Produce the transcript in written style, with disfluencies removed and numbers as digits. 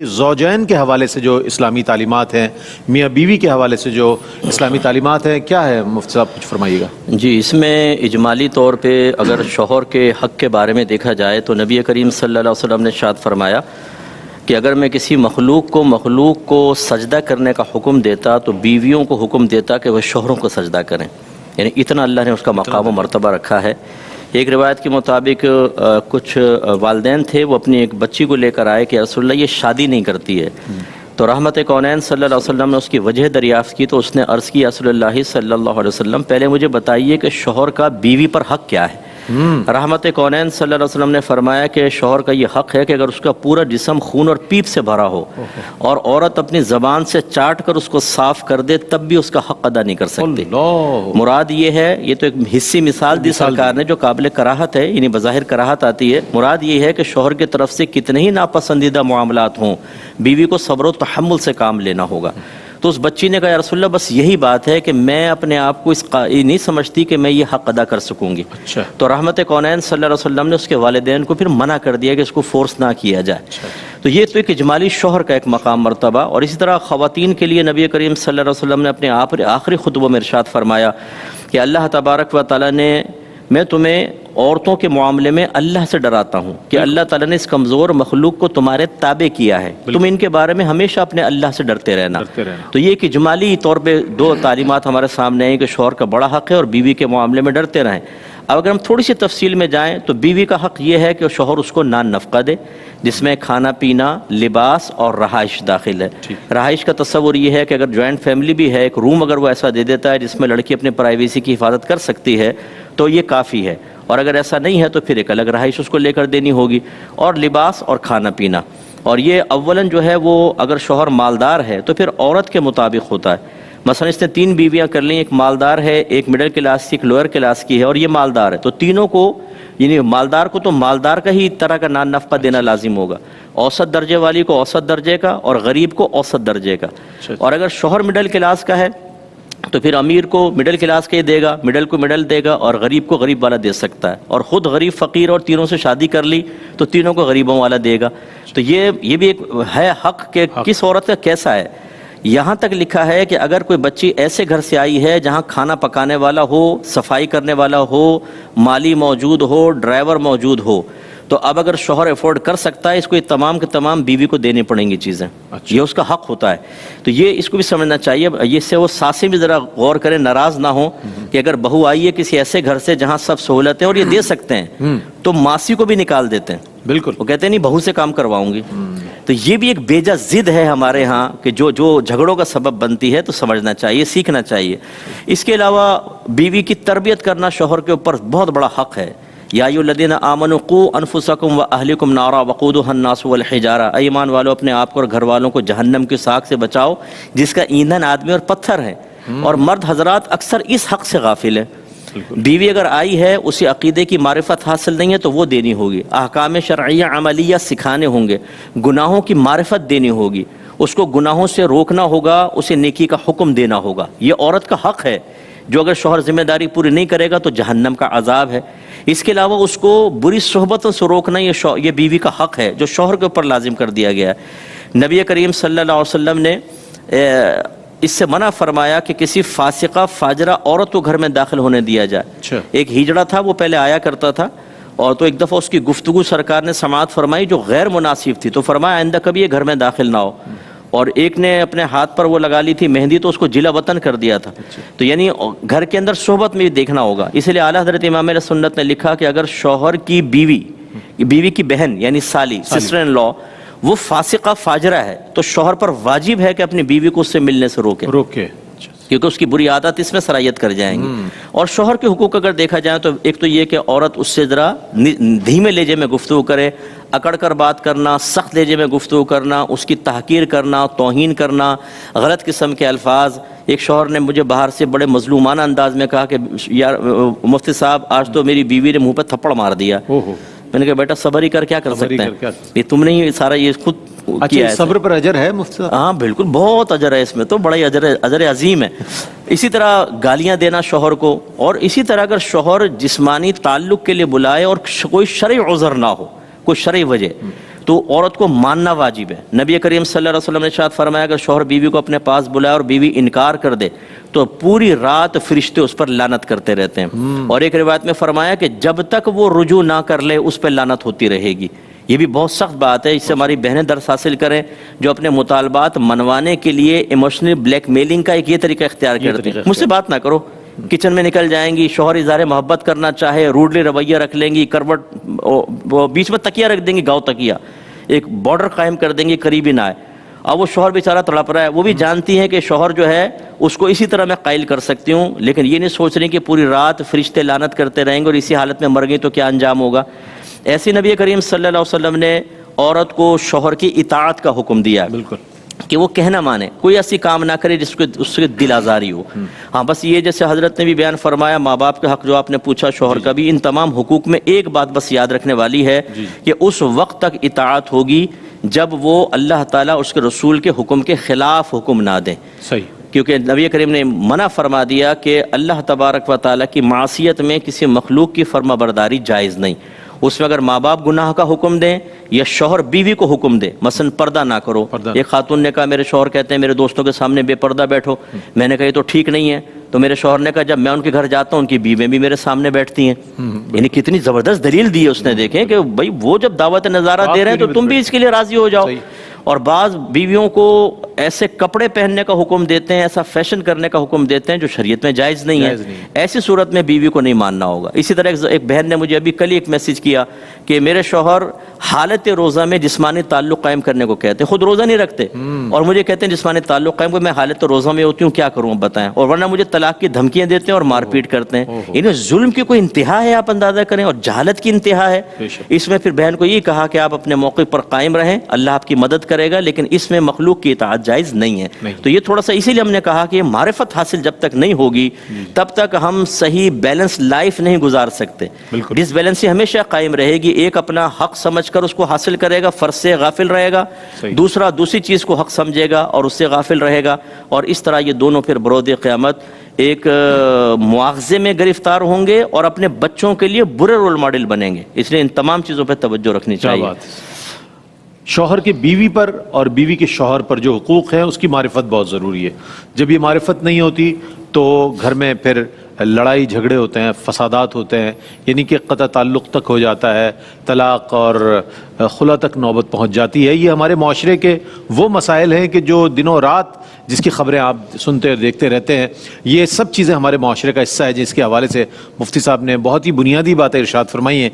زوجین کے حوالے سے جو اسلامی تعلیمات ہیں، میاں بیوی کے حوالے سے جو اسلامی تعلیمات ہیں، کیا ہے مفتی صاحب کچھ فرمائیے گا؟ جی، اس میں اجمالی طور پہ اگر شوہر کے حق کے بارے میں دیکھا جائے تو نبی کریم صلی اللہ علیہ وسلم نے ارشاد فرمایا کہ اگر میں کسی مخلوق کو سجدہ کرنے کا حکم دیتا تو بیویوں کو حکم دیتا کہ وہ شوہروں کو سجدہ کریں، یعنی اتنا اللہ نے اس کا مقام و مرتبہ رکھا ہے۔ ایک روایت کے مطابق کچھ والدین تھے، وہ اپنی ایک بچی کو لے کر آئے کہ رسول اللہ یہ شادی نہیں کرتی ہے، تو رحمت کونین صلی اللہ علیہ وسلم نے اس کی وجہ دریافت کی تو اس نے عرض کی رسول اللہ صلی اللہ علیہ وسلم پہلے مجھے بتائیے کہ شوہر کا بیوی پر حق کیا ہے۔ رحمت کونین صلی اللہ علیہ وسلم نے فرمایا کہ شوہر کا یہ حق ہے کہ اگر اس کا پورا جسم خون اور پیپ سے بھرا ہو اور عورت اپنی زبان سے چاٹ کر اس کو صاف کر دے تب بھی اس کا حق ادا نہیں کر سکتی۔ مراد یہ ہے، یہ تو ایک حصی مثال دی سرکار نے جو قابل کراہت ہے، یعنی بظاہر کراہت آتی ہے، مراد یہ ہے کہ شوہر کی طرف سے کتنے ہی ناپسندیدہ معاملات ہوں، بیوی کو صبر و تحمل سے کام لینا ہوگا۔ تو اس بچی نے کہا یا رسول اللہ بس یہی بات ہے کہ میں اپنے آپ کو اس قائل نہیں سمجھتی کہ میں یہ حق ادا کر سکوں گی۔ تو رحمت کونین صلی اللہ علیہ وسلم نے اس کے والدین کو پھر منع کر دیا کہ اس کو فورس نہ کیا جائے۔ تو یہ تو ایک اجمالی شوہر کا ایک مقام مرتبہ، اور اسی طرح خواتین کے لیے نبی کریم صلی اللہ علیہ وسلم نے اپنے آخری خطبہ میں ارشاد فرمایا کہ اللہ تبارک و تعالیٰ نے میں تمہیں عورتوں کے معاملے میں اللہ سے ڈراتا ہوں کہ اللہ تعالیٰ نے اس کمزور مخلوق کو تمہارے تابع کیا ہے، تم ان کے بارے میں ہمیشہ اپنے اللہ سے ڈرتے رہنا۔ تو یہ ایک اجمالی طور پہ دو تعلیمات ہمارے سامنے ہیں کہ شوہر کا بڑا حق ہے اور بیوی کے معاملے میں ڈرتے رہیں۔ اب اگر ہم تھوڑی سی تفصیل میں جائیں تو بیوی کا حق یہ ہے کہ شوہر اس کو نان نفقہ دے، جس میں کھانا پینا، لباس اور رہائش داخل ہے۔ رہائش کا تصور یہ ہے کہ اگر جوائنٹ فیملی بھی ہے، ایک روم اگر وہ ایسا دے دیتا ہے جس میں لڑکی اپنے پرائیویسی کی حفاظت کر سکتی ہے تو یہ کافی ہے، اور اگر ایسا نہیں ہے تو پھر ایک الگ رہائش اس کو لے کر دینی ہوگی، اور لباس اور کھانا پینا۔ اور یہ اولاً جو ہے وہ اگر شوہر مالدار ہے تو پھر عورت کے مطابق ہوتا ہے۔ مثلا اس نے 3 بیویاں کر لیں، ایک مالدار ہے، ایک مڈل کلاس کی، ایک لوئر کلاس کی ہے، اور یہ مالدار ہے، تو تینوں کو یعنی مالدار کو تو مالدار کا ہی طرح کا نان نفقہ دینا لازم ہوگا، اوسط درجے والی کو اوسط درجے کا اور غریب کو اوسط درجے کا۔ اور اگر شوہر مڈل کلاس کا ہے تو پھر امیر کو مڈل کلاس کے دے گا، مڈل کو مڈل دے گا، اور غریب کو غریب والا دے سکتا ہے، اور خود غریب فقیر اور تینوں سے شادی کر لی تو تینوں کو غریبوں والا دے گا۔ تو یہ بھی ایک ہے حق کہ کس عورت کا کیسا ہے۔ یہاں تک لکھا ہے کہ اگر کوئی بچی ایسے گھر سے آئی ہے جہاں کھانا پکانے والا ہو، صفائی کرنے والا ہو، مالی موجود ہو، ڈرائیور موجود ہو، تو اب اگر شوہر افورڈ کر سکتا ہے اس کو یہ تمام کے تمام بیوی کو دینی پڑیں گی چیزیں، یہ اس کا حق ہوتا ہے۔ تو یہ اس کو بھی سمجھنا چاہیے، یہ سے وہ ساسیں بھی ذرا غور کریں، ناراض نہ ہوں کہ اگر بہو آئی ہے کسی ایسے گھر سے جہاں سب سہولتیں اور یہ دے سکتے ہیں تو ماسی کو بھی نکال دیتے ہیں، بالکل، وہ کہتے ہیں نہیں بہو سے کام کرواؤں گی۔ تو یہ بھی ایک بیجا ضد ہے ہمارے ہاں کہ جو جھگڑوں کا سبب بنتی ہے، تو سمجھنا چاہیے، سیکھنا چاہیے۔ اس کے علاوہ بیوی کی تربیت کرنا شوہر کے اوپر بہت بڑا حق ہے۔ یا ایھا الذین آمنوا قوا انفسکم واہلکم نارا وقودھا الناس والحجارہ، اے ایمان والو اپنے آپ کو اور گھر والوں کو جہنم کی ساگ سے بچاؤ جس کا ایندھن آدمی اور پتھر ہے۔ اور مرد حضرات اکثر اس حق سے غافل ہیں۔ بیوی اگر آئی ہے، اسے عقیدے کی معرفت حاصل نہیں ہے تو وہ دینی ہوگی، احکام شرعیہ عملیہ سکھانے ہوں گے، گناہوں کی معرفت دینی ہوگی، اس کو گناہوں سے روکنا ہوگا، اسے نیکی کا حکم دینا ہوگا۔ یہ عورت کا حق ہے، جو اگر شوہر ذمہ داری پوری نہیں کرے گا تو جہنم کا عذاب ہے۔ اس کے علاوہ اس کو بری صحبتوں سے روکنا یہ بیوی کا حق ہے جو شوہر کے اوپر لازم کر دیا گیا ہے۔ نبی کریم صلی اللہ علیہ وسلم نے اس سے منع فرمایا کہ کسی فاسقہ فاجرہ عورت کو گھر میں داخل ہونے دیا جائے۔ ایک ہجڑا تھا، وہ پہلے آیا کرتا تھا، اور تو ایک دفعہ اس کی گفتگو سرکار نے سماعت فرمائی جو غیر مناسب تھی، تو فرمایا آئندہ کبھی یہ گھر میں داخل نہ ہو۔ اور ایک نے اپنے ہاتھ پر وہ لگا لی تھی مہندی، تو اس کو جلا وطن کر دیا تھا۔ تو یعنی گھر کے اندر صحبت میں بھی دیکھنا ہوگا۔ اس لیے اعلیٰ حضرت امام اہل سنت نے لکھا کہ اگر شوہر کی بیوی کی بہن یعنی سالی، سسٹر ان لا، وہ فاسقہ فاجرہ ہے تو شوہر پر واجب ہے کہ اپنی بیوی کو اس سے ملنے سے روکے، کیونکہ اس کی بری عادت اس میں سرایت کر جائیں گی۔ اور شوہر کے حقوق اگر دیکھا جائے تو ایک تو یہ کہ عورت اس سے ذرا دھیمے لہجے میں گفتگو کرے، اکڑ کر بات کرنا، سخت لہجے میں گفتگو کرنا، اس کی تحقیر کرنا، توہین کرنا، غلط قسم کے الفاظ۔ ایک شوہر نے مجھے باہر سے بڑے مظلومانہ انداز میں کہا کہ یار مفتی صاحب آج تو میری بیوی نے منہ پہ تھپڑ مار دیا۔ میں نے کہا بیٹا صبر ہی کر، کیا کر سکتے ہیں، یہ تم نے ہی سارا یہ خود کیا ہے۔ صبر پر اجر ہے مفتی صاحب؟ ہاں بالکل، بہت اجر ہے اس میں، تو بڑا ہی اجر عظیم ہے۔ اسی طرح گالیاں دینا شوہر کو، اور اسی طرح اگر شوہر جسمانی تعلق کے لیے بلائے اور کوئی شرعی عذر نہ ہو، کوئی شرعی وجہ، تو عورت کو ماننا واجب ہے. نبی کریم صلی اللہ علیہ وسلم نے ارشاد فرمایا اگر شوہر بیوی کو اپنے پاس بلائے اور بیوی انکار کر دے تو پوری رات فرشتے اس پر لعنت کرتے رہتے ہیں. اور ایک روایت میں فرمایا کہ جب تک وہ رجوع نہ کر لے اس پہ لعنت ہوتی رہے گی. یہ بھی بہت سخت بات ہے. اس سے ہماری بہنیں درس حاصل کریں جو اپنے مطالبات منوانے کے لیے ایموشنل بلیک میلنگ کا ایک یہ طریقہ اختیار کرتے ہیں. مجھ سے بات نہ کرو, کچن میں نکل جائیں گی, شوہر اظہار محبت کرنا چاہے روڈلی رویہ رکھ لیں گی, کروٹ وہ بیچ میں تکیہ رکھ دیں گی, گاؤں تکیہ ایک بارڈر قائم کر دیں گی, قریبی نہ آئے. اب وہ شوہر بیچارہ تڑپ رہا ہے, وہ بھی جانتی ہیں کہ شوہر جو ہے اس کو اسی طرح میں قائل کر سکتی ہوں, لیکن یہ نہیں سوچ رہی کہ پوری رات فرشتے لعنت کرتے رہیں گے اور اسی حالت میں مر گئی تو کیا انجام ہوگا. ایسی نبی کریم صلی اللہ علیہ وسلم نے عورت کو شوہر کی اطاعت کا حکم دیا بالکل کہ وہ کہنا مانے, کوئی ایسی کام نہ کرے جس کو اس کے دل آزاری ہو. ہاں بس یہ جیسے حضرت نے بھی بیان فرمایا ماں باپ کے حق جو آپ نے پوچھا شوہر کا بھی, ان تمام حقوق میں ایک بات بس یاد رکھنے والی ہے کہ اس وقت تک اطاعت ہوگی جب وہ اللہ تعالیٰ اس کے رسول کے حکم کے خلاف حکم نہ دیں. صحیح, کیونکہ نبی کریم نے منع فرما دیا کہ اللہ تبارک و تعالیٰ کی معصیت میں کسی مخلوق کی فرما برداری جائز نہیں. اس میں اگر ماں باپ گناہ کا حکم دیں یا شوہر بیوی کو حکم دے, مثلا پردہ نہ کرو. ایک خاتون نے کہا میرے شوہر کہتے ہیں میرے دوستوں کے سامنے بے پردہ بیٹھو. میں نے کہا یہ تو ٹھیک نہیں ہے. تو میرے شوہر نے کہا جب میں ان کے گھر جاتا ہوں ان کی بیویاں بھی میرے سامنے بیٹھتی ہیں. یعنی کتنی زبردست دلیل دی ہے اس نے. دیکھیں کہ بھائی وہ جب دعوت نظارہ دے رہے ہیں تو تم بھی اس کے لیے راضی ہو جاؤ. اور بعض بیویوں کو ایسے کپڑے پہننے کا حکم دیتے ہیں, ایسا فیشن کرنے کا حکم دیتے ہیں جو شریعت میں جائز نہیں ہے. ایسی صورت میں بیوی کو نہیں ماننا ہوگا. اسی طرح ایک بہن نے مجھے ابھی کل ہی ایک میسج کیا کہ میرے شوہر حالت روزہ میں جسمانی تعلق قائم کرنے کو کہتے ہیں, خود روزہ نہیں رکھتے اور مجھے کہتے ہیں جسمانی تعلق قائم کو. میں حالت روزہ میں ہوتی ہوں, کیا کروں بتائیں. اور ورنہ مجھے طلاق کی دھمکیاں دیتے ہیں اور مار پیٹ کرتے ہیں. انہیں ظلم کی کوئی انتہا ہے, آپ اندازہ کریں, اور جہالت کی انتہا ہے. اس میں پھر بہن کو یہ کہا کہ آپ اپنے موقع پر قائم رہیں, اللہ آپ کی مدد کرے گا, لیکن اس میں مخلوق کی اطاعت جائز نہیں ہے. تو یہ تھوڑا سا اسی لیے ہم نے کہا کہ معرفت حاصل جب تک نہیں ہوگی تب تک ہم صحیح بیلنس لائف نہیں گزار سکتے. ڈس بیلنسی ہمیشہ قائم رہے گی. ایک اپنا حق سمجھ کر اس کو حاصل کرے گا, فرض سے غافل رہے گا, دوسرا دوسری چیز کو حق سمجھے گا اور اس سے غافل رہے گا, اور اس طرح یہ دونوں پھر برود قیامت ایک مواخذے میں گرفتار ہوں گے اور اپنے بچوں کے لیے برے رول ماڈل بنیں گے. اس لیے ان تمام چیزوں پہ توجہ رکھنی چاہیے. شوہر کے بیوی پر اور بیوی کے شوہر پر جو حقوق ہیں اس کی معرفت بہت ضروری ہے. جب یہ معرفت نہیں ہوتی تو گھر میں پھر لڑائی جھگڑے ہوتے ہیں, فسادات ہوتے ہیں, یعنی کہ قطع تعلق تک ہو جاتا ہے, طلاق اور خلا تک نوبت پہنچ جاتی ہے. یہ ہمارے معاشرے کے وہ مسائل ہیں کہ جو دنوں رات جس کی خبریں آپ سنتے اور دیکھتے رہتے ہیں. یہ سب چیزیں ہمارے معاشرے کا حصہ ہے جس کے حوالے سے مفتی صاحب نے بہت ہی بنیادی باتیں ارشاد فرمائی ہیں.